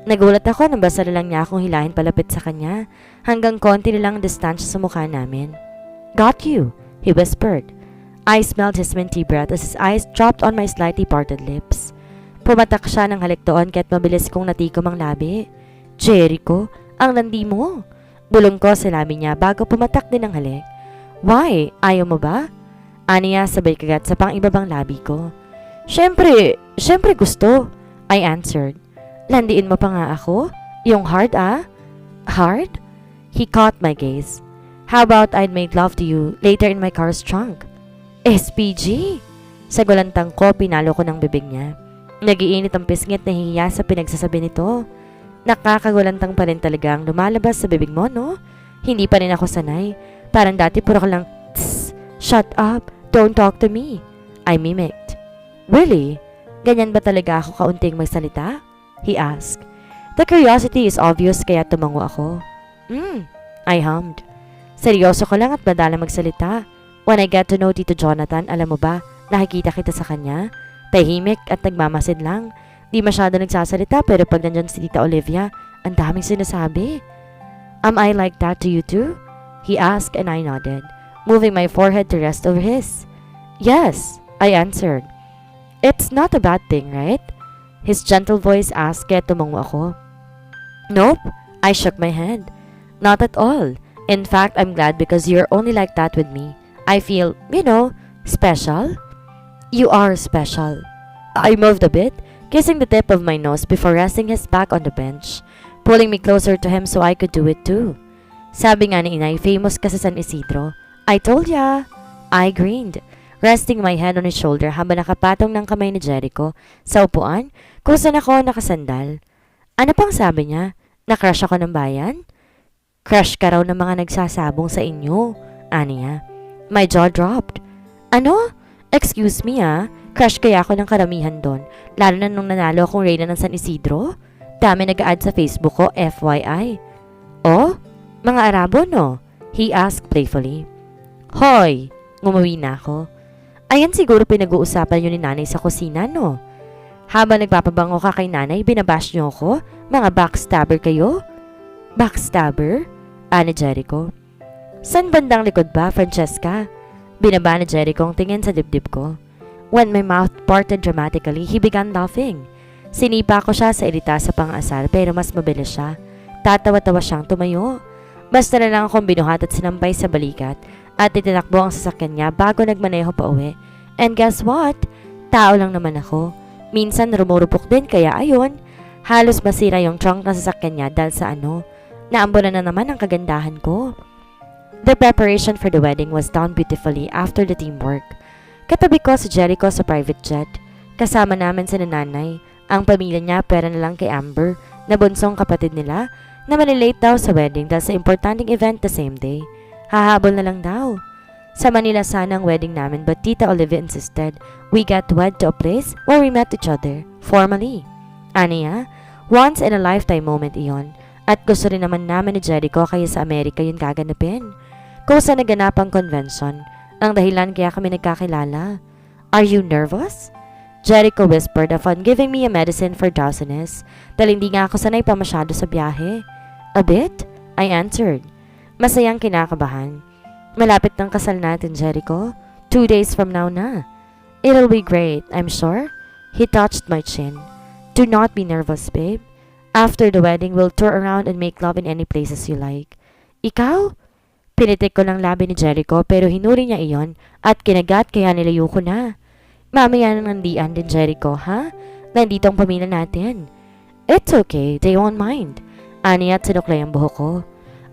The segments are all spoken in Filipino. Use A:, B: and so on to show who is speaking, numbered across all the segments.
A: Nagulat ako nang basta na lang niya akong hilahin palapit sa kanya hanggang konti na lang ang distansya sa mukha namin. "Got you," he whispered. I smelled his minty breath as his eyes dropped on my slightly parted lips. Pumatak siya ng halik doon kahit mabilis kong natikom ang labi. "Jericho, ang landi mo." Bulong ko sa labi niya bago pumatak din ang halik. "Why? Ayaw mo ba?" Aniya sabay kagat sa pang-ibabang labi ko. Siyempre gusto," I answered. "Landiin mo pa nga ako? Yung hard ah?" "Hard?" He caught my gaze. "How about I'd make love to you later in my car's trunk?" "SPG?" Sa gulantang ko, pinalo ko ng bibig niya. Nagiinit ang pisngit na hihiya sa pinagsasabi nito. Nakakagulantang pa rin talaga ang lumalabas sa bibig mo, no? Hindi pa rin ako sanay. Parang dati puro ka lang, "Tss, shut up, don't talk to me." I mimicked. "Really? Ganyan ba talaga ako kaunting magsalita?" He asked. The curiosity is obvious kaya tumango ako. I hummed. "Seryoso ko lang at madalang magsalita. When I get to know Tito Jonathan, alam mo ba, nakikita kita sa kanya. Tahimik at nagmamasid lang. Di masyado nagsasalita pero pag nandyan si Tita Olivia, ang daming sinasabi." "Am I like that to you too?" He asked and I nodded, moving my forehead to rest over his. "Yes," I answered. "It's not a bad thing, right?" His gentle voice asked kaya tumango ako. "Nope," I shook my head. "Not at all. In fact, I'm glad because you're only like that with me. I feel, special." "You are special." I moved a bit, kissing the tip of my nose before resting his back on the bench, pulling me closer to him so I could do it too. Sabi nga ni Inay, famous ka sa San Isidro. "I told ya." I grinned, resting my head on his shoulder habang nakapatong ng kamay ni Jericho sa upuan kung saan ako nakasandal. Ano pang sabi niya? Na-crush ako ng bayan? "Crush ka raw ng mga nagsasabong sa inyo," aniya. My jaw dropped. "Ano? Excuse me crush kaya ako ng karamihan doon, lalo na nung nanalo akong reyna ng San Isidro? Dami nag-a-add sa Facebook ko, FYI. "Oh? Mga Arabo no?" He asked playfully. "Hoy!" Ngumuwi na ako. "Ayan siguro pinag-uusapan yun ni nanay sa kusina no?" Habang nagpapabango ka kay nanay, binabash niyo ako? Mga backstabber kayo? "Backstabber?" Ani Jericho. "San bandang likod ba, Francesca?" Binaba ni Jericho ang tingin sa dibdib ko. When my mouth parted dramatically, he began laughing. Sinipa ko siya sa irita sa pang-asar pero mas mabilis siya. Tatawa-tawa siyang tumayo. Basta na lang akong binuhat at sinampay sa balikat at itinakbo ang sasakyan niya bago nagmaneho pa uwi. And guess what? Tao lang naman ako. Minsan rumurupok din kaya ayun. Halos masira yung trunk ng sasakyan niya dahil sa naambunan na naman ang kagandahan ko. The preparation for the wedding was done beautifully after the teamwork. Katabi ko si Jericho sa private jet. Kasama namin si nanay. Ang pamilya niya pera na lang kay Amber na bunsong kapatid nila na malilate daw sa wedding dahil sa importanteng event the same day. Hahabol na lang daw. Sa Manila sana ang wedding namin but Tita Olivia insisted we get wed to a place where we met each other formally. Aniya, once in a lifetime moment iyon. At gusto rin naman namin ni Jericho kaya sa Amerika yun gaganapin. Kung saan naganap ang convention, ang dahilan kaya kami nagkakilala. "Are you nervous?" Jericho whispered upon giving me a medicine for drowsiness dahil hindi nga ako sanay pa masyado sa biyahe. "A bit," I answered. Masayang kinakabahan. "Malapit ng kasal natin, Jericho. 2 days from now na." "It'll be great, I'm sure." He touched my chin. "Do not be nervous, babe. After the wedding, we'll tour around and make love in any places you like." "Ikaw?" Pinitik ko ng labi ni Jericho pero hinuri niya iyon at kinagat kaya nilayo ko na. "Mamaya nang nandian din, Jericho, ha? Nandito ang pamilya natin." "It's okay, they won't mind." Ani at sinuklay ang buhok ko.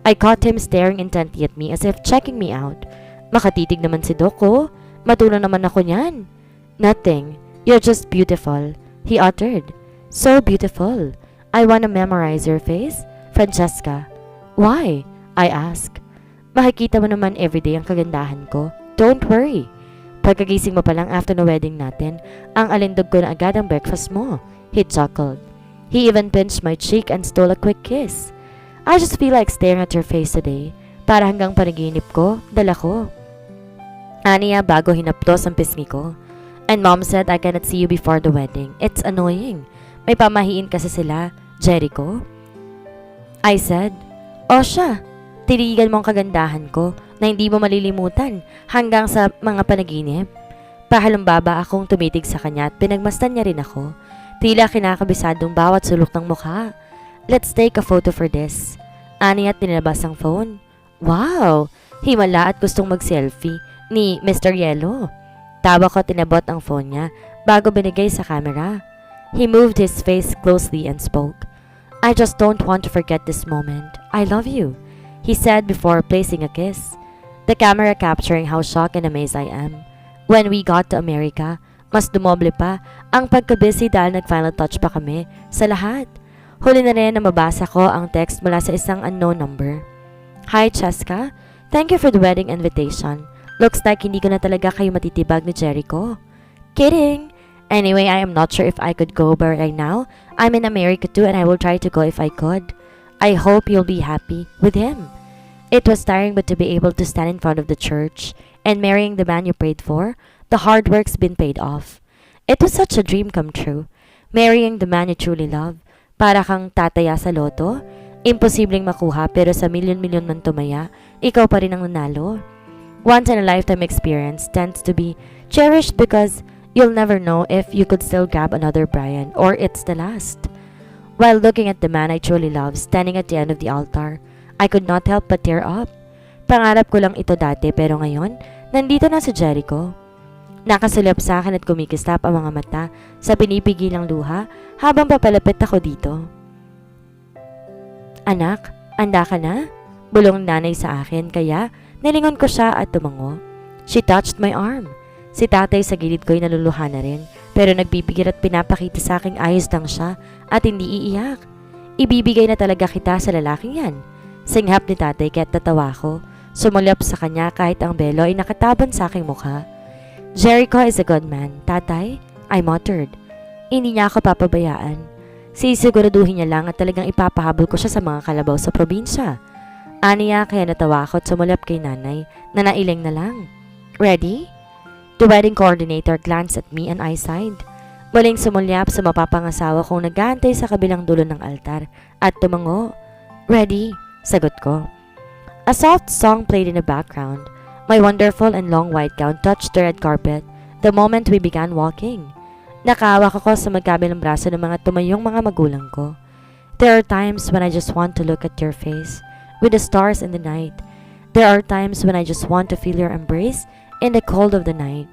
A: I caught him staring intently at me as if checking me out. Makatitig naman si Doc ko. Matuno naman ako niyan. "Nothing. You're just beautiful," he uttered. "So beautiful. I wanna memorize your face, Francesca." "Why?" I asked. "Makikita mo naman everyday ang kagandahan ko. Don't worry." Pagkagising mo pa lang after the wedding natin, ang alindog ko na agad ang breakfast mo. He chuckled. He even pinched my cheek and stole a quick kiss. "I just feel like staring at your face today. Para hanggang panaginip ko, dala ko." Aniya bago hinapdos ang pisngi ko. "And mom said I cannot see you before the wedding. It's annoying. May pamahiin kasi sila. Jericho? I said. O siya, tiligan mo ang kagandahan ko na hindi mo malilimutan hanggang sa mga panaginip. Pahalumbaba akong tumitig sa kanya at pinagmasdan niya rin ako. Tila kinakabisadong bawat sulok ng mukha. Let's take a photo for this. Ani at tinilabas ang phone. Wow! Himala at gustong mag-selfie ni Mr. Yellow. Tawa ko tinabot ang phone niya bago binigay sa camera. He moved his face closely and spoke. I just don't want to forget this moment. I love you, he said before placing a kiss. The camera capturing how shocked and amazed I am. When we got to America, mas dumoble pa ang pagka-busy dahil nag-final touch pa kami sa lahat. Huli na rin na mabasa ko ang text mula sa isang unknown number. Hi, Cheska. Thank you for the wedding invitation. Looks like hindi ko na talaga kayo matitibag ni Jericho. Kidding! Anyway, I am not sure if I could go, but right now, I'm in America too and I will try to go if I could. I hope you'll be happy with him. It was tiring, but to be able to stand in front of the church and marrying the man you prayed for, the hard work's been paid off. It was such a dream come true. Marrying the man you truly love. Para kang tataya sa loto. Imposibleng makuha pero sa milyon-milyon man tumaya, ikaw pa rin ang nanalo. Once-in-a-lifetime experience tends to be cherished because you'll never know if you could still grab another Brian or it's the last. While looking at the man I truly love standing at the end of the altar, I could not help but tear up. Pangarap ko lang ito dati pero ngayon, nandito na si Jericho. Nakasulap sa akin at kumikislap ang mga mata sa pinipigilang luha habang papalapit ako dito. Anak, anda ka na? Bulong nanay sa akin kaya nilingon ko siya at tumango. She touched my arm. Si tatay sa gilid ko'y naluluha na rin pero nagpipigil at pinapakita sa aking ayos lang siya at hindi iiyak. Ibibigay na talaga kita sa lalaking yan. Singhap ni tatay kaya't tatawa ko. Sumulyap sa kanya kahit ang belo ay nakataban sa aking mukha. Jericho is a good man, tatay, I muttered. Hindi niya ako papabayaan. Sisiguraduhin niya lang at talagang ipapahabol ko siya sa mga kalabaw sa probinsya. Aniya kaya natawa ako at sumulap kay nanay na nailing na lang. Ready? The wedding coordinator glanced at me and I sighed. Muling sumulyap sa mapapangasawa kong nag-aantay sa kabilang dulo ng altar at tumango. Ready? Sagot ko. A soft song played in the background. My wonderful and long white gown touched the red carpet the moment we began walking. Nakahawak ako sa magkabilang braso ng mga tumayong mga magulang ko. There are times when I just want to look at your face with the stars in the night. There are times when I just want to feel your embrace in the cold of the night.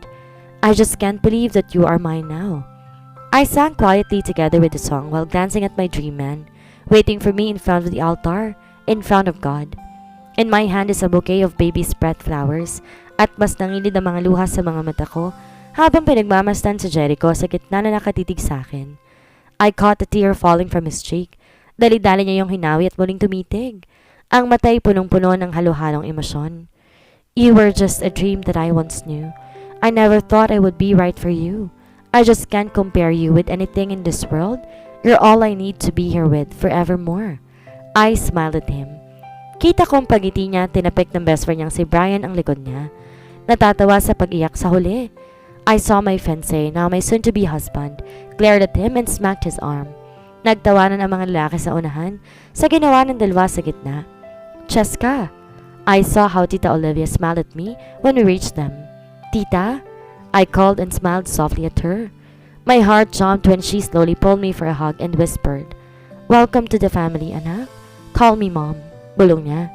A: I just can't believe that you are mine now. I sang quietly together with the song while glancing at my dream man, waiting for me in front of the altar, in front of God. In my hand is a bouquet of baby's breath flowers at mas nangilid ang mga luha sa mga mata ko habang pinagmamasdan si Jericho sa gitna na nakatitig sa akin. I caught a tear falling from his cheek. Dali-dali niya yung hinawi at muling tumitig. Ang mata'y punong-puno ng halo-halong emosyon. You were just a dream that I once knew. I never thought I would be right for you. I just can't compare you with anything in this world. You're all I need to be here with forevermore. I smiled at him. Kita kong pagiti niya, tinapik ng best friend niyang si Brian ang likod niya. Natatawa sa pag-iyak sa huli. I saw my fiancé, now my soon-to-be husband, glared at him and smacked his arm. Nagtawanan ang mga lalaki sa unahan sa ginawa ng dalawa sa gitna. Cheska! I saw how Tita Olivia smiled at me when we reached them. Tita? I called and smiled softly at her. My heart jumped when she slowly pulled me for a hug and whispered, Welcome to the family, anak. Call me Mom. Bulong niya.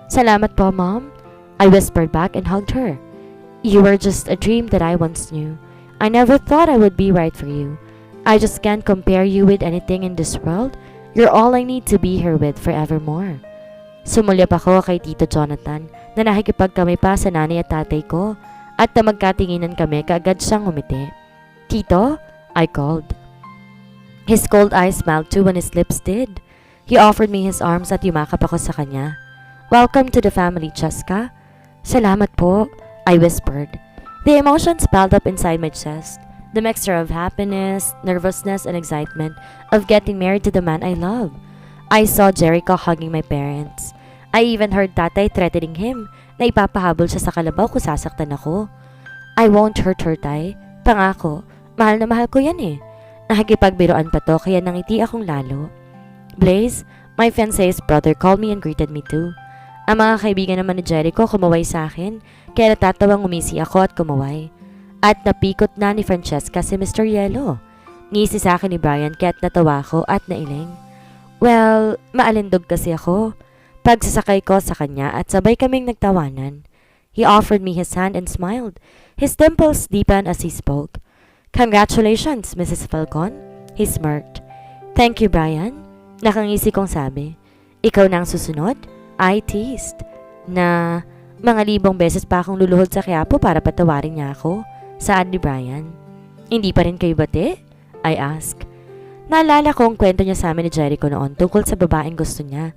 A: Salamat po, Mom. I whispered back and hugged her. You were just a dream that I once knew. I never thought I would be right for you. I just can't compare you with anything in this world. You're all I need to be here with forevermore. Sumulyap ako kay Tito Jonathan na nakikipagkamay pa sa nanay at tatay ko at na magkatinginan kami kaagad siyang umiti. Tito? I called. His cold eyes smiled too when his lips did. He offered me his arms at yumakap ako sa kanya. Welcome to the family, Cheska. Salamat po. I whispered. The emotions piled up inside my chest. The mixture of happiness, nervousness, and excitement of getting married to the man I love. I saw Jericho hugging my parents. I even heard tatay threatening him na ipapahabol siya sa kalabaw kung sasaktan ako. I won't hurt her, tay. Pangako, mahal na mahal ko yan eh. Nakikipagbiroan pa to kaya nangiti akong lalo. Blaze, my fiancé's brother, called me and greeted me too. Ang mga kaibigan naman ni Jericho kumaway sa akin, kaya natatawang umisi ako at kumaway. At napikot na ni Francesca si Mr. Yellow. Ngisi sa akin ni Brian kaya't natawa ako at nailing. Well, maalindog kasi ako. Pagsasakay ko sa kanya at sabay kaming nagtawanan. He offered me his hand and smiled. His dimples deepened as he spoke. Congratulations, Mrs. Falcon. He smirked. Thank you, Brian. Nakangisi kong sabi. Ikaw na ang susunod? I teased. Na mga libong beses pa akong luluhod sa Quiapo para patawarin niya ako. Saan ni Brian? Hindi pa rin kayo bati? I asked. Naalala ko ang kwento niya sa amin ni Jericho noon tungkol sa babaeng gusto niya.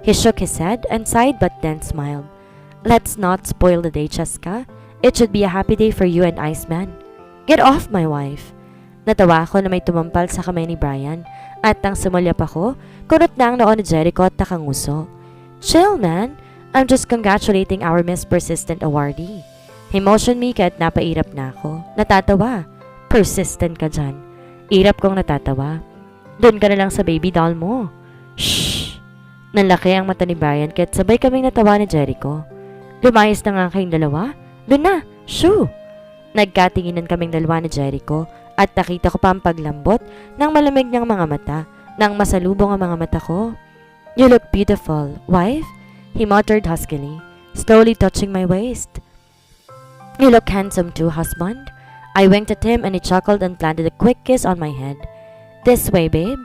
A: He shook his head and sighed but then smiled. Let's not spoil the day, Cheska. It should be a happy day for you and Iceman. Get off, my wife. Natawa ako na may tumampal sa kamay ni Brian at nang sumulyap ako, kunot na ang noon ni Jericho at nakanguso. Chill, man. I'm just congratulating our Miss Persistent awardee. He motioned me kaya't napairap na ako. Natatawa. Persistent ka dyan. Irap kong natatawa. Doon ka na lang sa baby doll mo. Shh! Nanlaki ang mata ni Brian kaya't sabay kaming natawa ni Jericho. Lumayas na nga kayong dalawa? Doon na! Shoo! Nagkatinginan kaming dalawa ni Jericho at nakita ko pa ang paglambot ng malamig niyang mga mata nang masalubong ang mga mata ko. You look beautiful, wife, he muttered huskily, slowly touching my waist. You look handsome too, husband. I winked at him and he chuckled and planted a quick kiss on my head. This way, babe.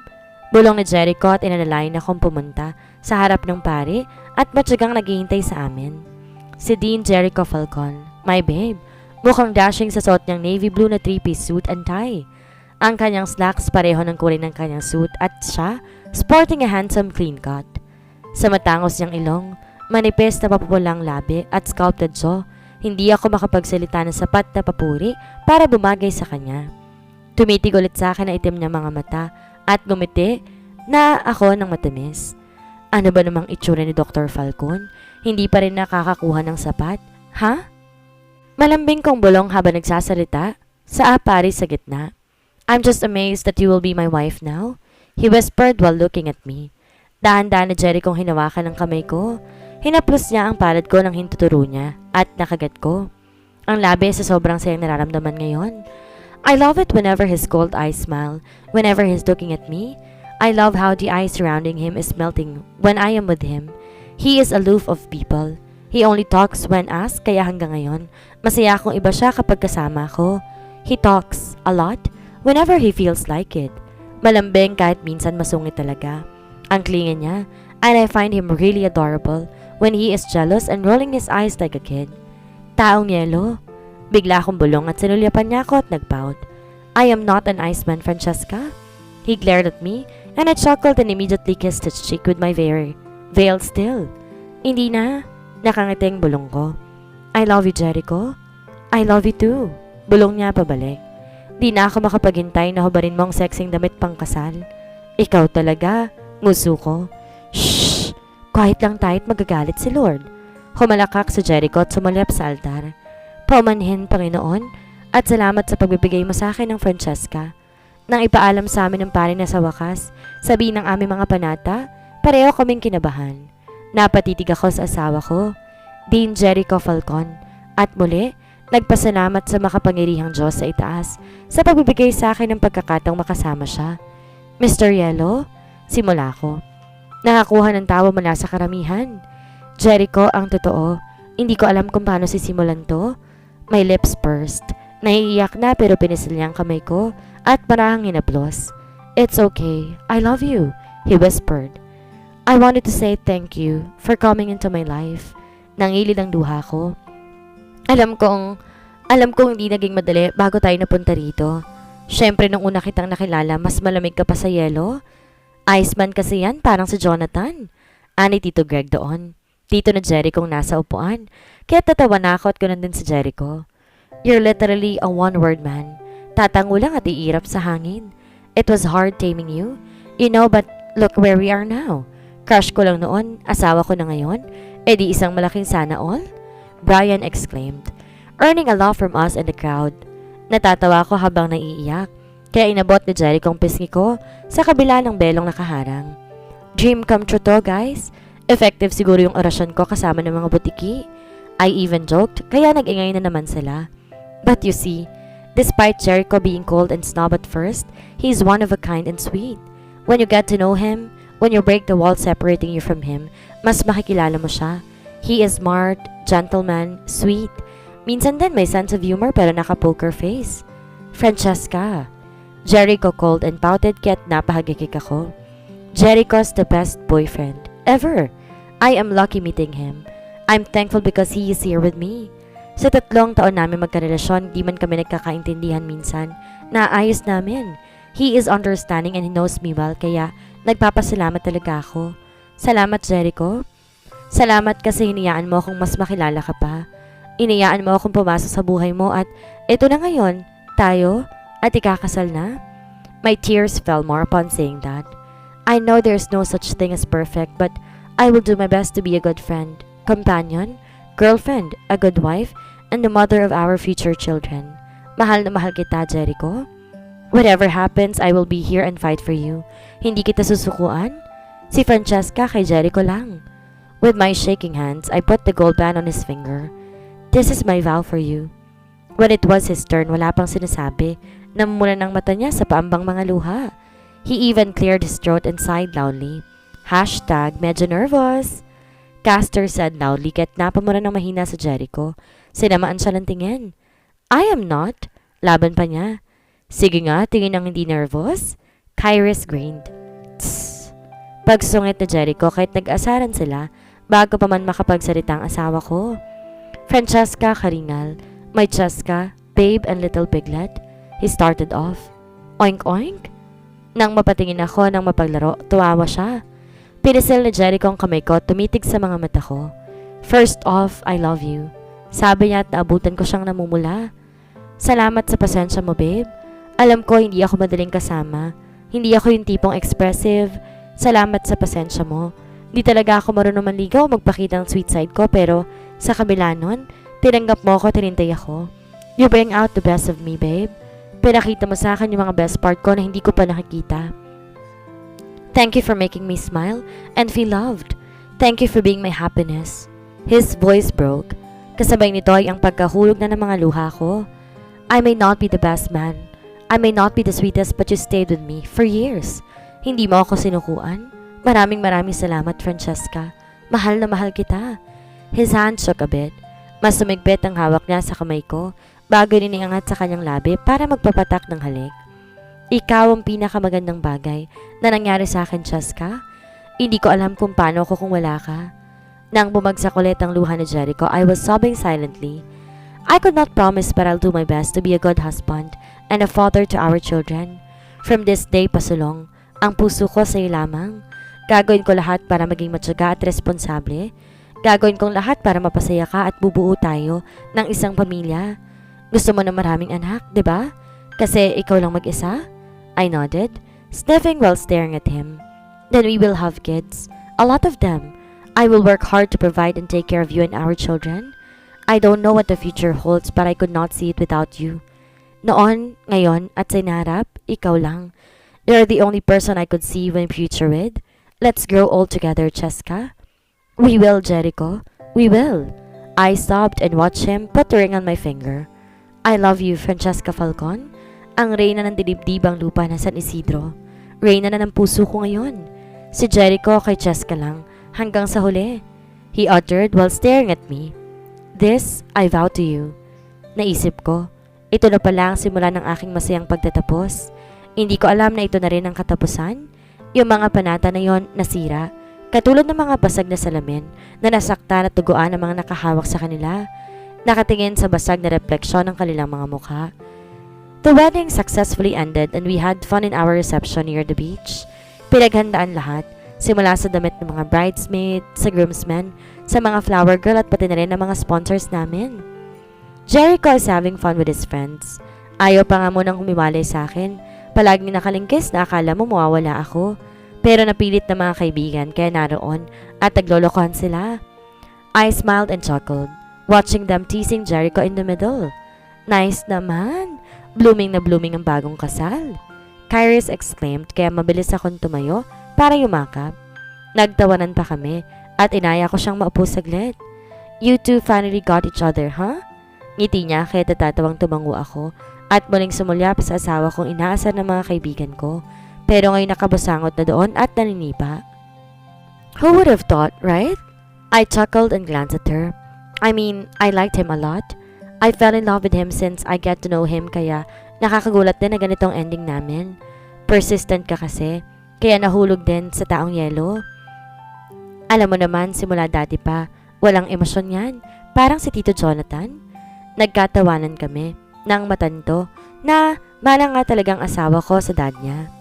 A: Bulong ni Jericho at inalalayan akong pumunta sa harap ng pari at matyagang naghihintay sa amin. Si Dean Jericho Falcon, my babe, mukhang dashing sa suot niyang navy blue na 3-piece suit and tie. Ang kanyang slacks pareho ng kulay ng kanyang suit at siya sporting a handsome clean cut. Sa matangos niyang ilong, manipis na papupulang labi at sculpted jaw, hindi ako makapagsalita ng sapat na papuri para bumagay sa kanya. Tumitig ulit sa akin na itim niya mga mata at gumiti na ako ng matamis. Ano ba namang itsura ni Dr. Falcon? Hindi pa rin nakakakuha ng sapat? Ha? Malambing kong bulong habang nagsasalita sa pari sa gitna. I'm just amazed that you will be my wife now, he whispered while looking at me. Dahan-dahan na Jerichong hinawakan ng kamay ko. Hinaplos niya ang palad ko ng hintuturo niya at nakagat ko. Ang labi sa sobrang sayang nararamdaman ngayon. I love it whenever his cold eyes smile, whenever he's looking at me. I love how the ice surrounding him is melting when I am with him. He is aloof of people. He only talks when asked, kaya hanggang ngayon, masaya akong iba siya kapag kasama ko. He talks a lot whenever he feels like it. Malambing kahit minsan masungit talaga. Ang klinga niya, and I find him really adorable when he is jealous and rolling his eyes like a kid. Taong yelo. Bigla akong bulong at sinulyapan niya ako at nagpout. I am not an Iceman, Francesca. He glared at me and I chuckled and immediately kissed his cheek with my veil still. Hindi na. Nakangiting bulong ko. I love you, Jericho. I love you too. Bulong niya pabalik. Di na ako makapaghintay na hubarin mo ang sexing damit pang kasal. Ikaw talaga. Nguso ko. Shh! Quiet lang tayo't magagalit si Lord. Humalakak si Jericho at sumalyap sa altar. Paumanhin, Panginoon, at salamat sa pagbibigay mo sa akin ng Francesca. Nang ipaalam sa amin ng pari na sa wakas, sabi ng aming mga panata, pareho kaming kinabahan. Napatitig ako sa asawa ko, Dean Jericho Falcon, at muli, nagpasalamat sa makapangyarihang Diyos sa itaas sa pagbibigay sa akin ng pagkakataong makasama siya. Mr. Yellow, simula ko. Nakakuha ng tawa mula sa karamihan. Jericho, ang totoo, hindi ko alam kung paano sisimulan to. My lips pursed. Naiiyak na pero pinisil niya ang kamay ko at marahang inaplos. It's okay. I love you, he whispered. I wanted to say thank you for coming into my life. Nangilid ang duha ko. Alam kong hindi naging madali bago tayo napunta rito. Siyempre nung una kitang nakilala, mas malamig ka pa sa yelo. Iceman kasi yan, parang si Jonathan. Ani Tito Greg doon. Tito na Jericho kung nasa upuan. Kaya tatawa na ako at ganun din si Jericho. You're literally a one-word man. Tatango lang at iirap sa hangin. It was hard taming you. You know, but look where we are now. Crush ko lang noon, asawa ko na ngayon. Eh di isang malaking sana all? Brian exclaimed, earning a laugh from us and the crowd. Natatawa ko habang naiiyak. Kaya inabot ni Jericho ang pisngi ko sa kabila ng belong nakaharang. Dream come true to, guys. Effective siguro yung orasyon ko kasama ng mga butiki. I even joked, kaya nag-ingay na naman sila. But you see, despite Jericho being cold and snob at first, he's one of a kind and sweet. When you get to know him, when you break the wall separating you from him, mas makikilala mo siya. He is smart, gentleman, sweet. Minsan din may sense of humor pero naka-poker face. Francesca. Jericho called and pouted kaya't napahagikik ako. Jericho's the best boyfriend ever. I am lucky meeting him. I'm thankful because he is here with me. Sa 3 taon namin magkarelasyon, di man kami nagkakaintindihan minsan. Naayos namin. He is understanding and he knows me well, kaya nagpapasalamat talaga ako. Salamat, Jericho. Salamat kasi hinayaan mo akong mas makilala ka pa. Inayaan mo akong pumasok sa buhay mo at ito na ngayon, tayo at ikakasal na. My tears fell more upon saying that. I know there's no such thing as perfect, but I will do my best to be a good friend, companion, girlfriend, a good wife, and the mother of our future children. Mahal na mahal kita, Jericho. Whatever happens, I will be here and fight for you. Hindi kita susukuan. Si Francesca kay Jericho lang. With my shaking hands, I put the gold band on his finger. This is my vow for you. When it was his turn, wala pang sinasabi. Namumula ng mata niya sa paambang mga luha. He even cleared his throat and sighed loudly. Hashtag, medyo nervous. Castor said loudly kaya't napamura ng mahina sa Jericho. Sinamaan siya ng tingin. I am not. Laban pa niya. Sige nga, tingin ng hindi nervous. Kairis grinned. Tss. Pagsungit na Jericho kahit nag-asaran sila bago pa man makapagsalita ang asawa ko. Francesca Karingal, my Cheska, babe and little piglet. He started off. Oink oink. Nang mapatingin ako ng mapaglaro, tuwawa siya. Pinisil ni Jericho ang kamay ko at tumitig sa mga mata ko. First off, I love you. Sabi niya at naabutan ko siyang namumula. Salamat sa pasensya mo, babe. Alam ko hindi ako madaling kasama. Hindi ako yung tipong expressive. Salamat sa pasensya mo. Hindi talaga ako marunong manligaw o magpakita ng sweet side ko pero sa kabila nun, tinanggap mo ako, tinintay ako. You bring out the best of me, babe. Pinakita mo sa akin yung mga best part ko na hindi ko pa nakikita. Thank you for making me smile and feel loved. Thank you for being my happiness. His voice broke. Kasabay nito ay ang pagkahulog na ng mga luha ko. I may not be the best man. I may not be the sweetest but you stayed with me for years. Hindi mo ako sinukuan. Maraming salamat, Francesca. Mahal na mahal kita. His hand shook a bit. Mas sumigpit ang hawak niya sa kamay ko bago niningangat sa kanyang labi para magpapatak ng halik. Ikaw ang pinakamagandang bagay na nangyari sa akin, Cheska. Hindi ko alam kung paano ako kung wala ka. Nang bumagsak ulit ang luha ni Jericho, I was sobbing silently. I could not promise but I'll do my best to be a good husband and a father to our children. From this day pasulong, ang puso ko sa iyo lamang. Gagawin ko lahat para maging matyaga at responsable. Gagawin kong lahat para mapasaya ka at bubuo tayo ng isang pamilya. Gusto mo ng maraming anak, di ba? Kasi ikaw lang mag-isa? I nodded, sniffing while staring at him. Then we will have kids. A lot of them. I will work hard to provide and take care of you and our children. I don't know what the future holds but I could not see it without you. Noon, ngayon, at sa inaharap, ikaw lang. You're the only person I could see my future with. Let's grow old together, Cheska. We will, Jericho. We will. I sobbed and watched him put the ring on my finger. I love you, Francesca Falcon. Ang reyna ng dibdibang lupa na San Isidro. Reyna na ng puso ko ngayon. Si Jericho kay Cheska lang, hanggang sa huli. He uttered while staring at me. This, I vow to you. Naisip ko, ito na pala ang simula ng aking masayang pagtatapos. Hindi ko alam na ito na rin ang katapusan. Yung mga panata na yon nasira, katulad ng mga basag na salamin na nasaktan at tuguan ang mga nakahawak sa kanila, nakatingin sa basag na refleksyon ng kanilang mga mukha. The wedding successfully ended and we had fun in our reception near the beach. Pinaghandaan lahat, simula sa damit ng mga bridesmaid, sa groomsmen, sa mga flower girl at pati na rin ang mga sponsors namin. Jericho is having fun with his friends. Ayaw pa nga munang humiwalay sa akin. Palaging nakalingkis na akala mo mawawala ako. Pero napilit na mga kaibigan kaya naroon at naglolokohan sila. I smiled and chuckled, watching them teasing Jericho in the middle. Nice naman! Blooming na blooming ang bagong kasal. Kairis exclaimed kaya mabilis akong tumayo para yumakap. Nagtawanan pa kami at inaya ko siyang maupo saglit. You two finally got each other, huh? Ngiti niya kaya tatawang tumango ako at muling sumulyap sa asawa kong inaasar ng mga kaibigan ko. Pero ngayon nakabasangot na doon at naninipa. Who would have thought, right? I chuckled and glanced at her. I mean, I liked him a lot. I fell in love with him since I get to know him kaya nakakagulat din na ganitong ending namin. Persistent ka kasi, kaya nahulog din sa taong yelo. Alam mo naman, simula dati pa, walang emosyon yan. Parang si Tito Jonathan. Nagkatawanan kami nang matanto na malang nga talagang asawa ko sa dad niya.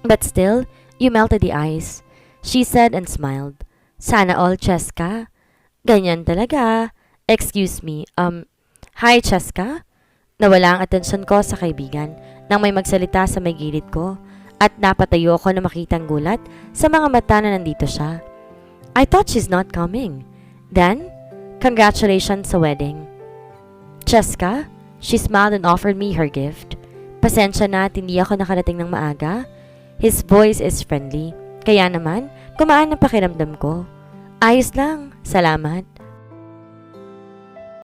A: But still, you melted the ice, she said and smiled. Sana all, Cheska. Ganyan talaga. Excuse me, hi Cheska? Nawala ang atensyon ko sa kaibigan nang may magsalita sa may gilid ko at napatayo ako na makitang gulat sa mga mata na nandito siya. I thought she's not coming. Then, congratulations sa wedding. Cheska, she smiled and offered me her gift. Pasensya na at hindi ako nakarating ng maaga. His voice is friendly. Kaya naman, kumaan ang pakiramdam ko. Ayos lang, salamat.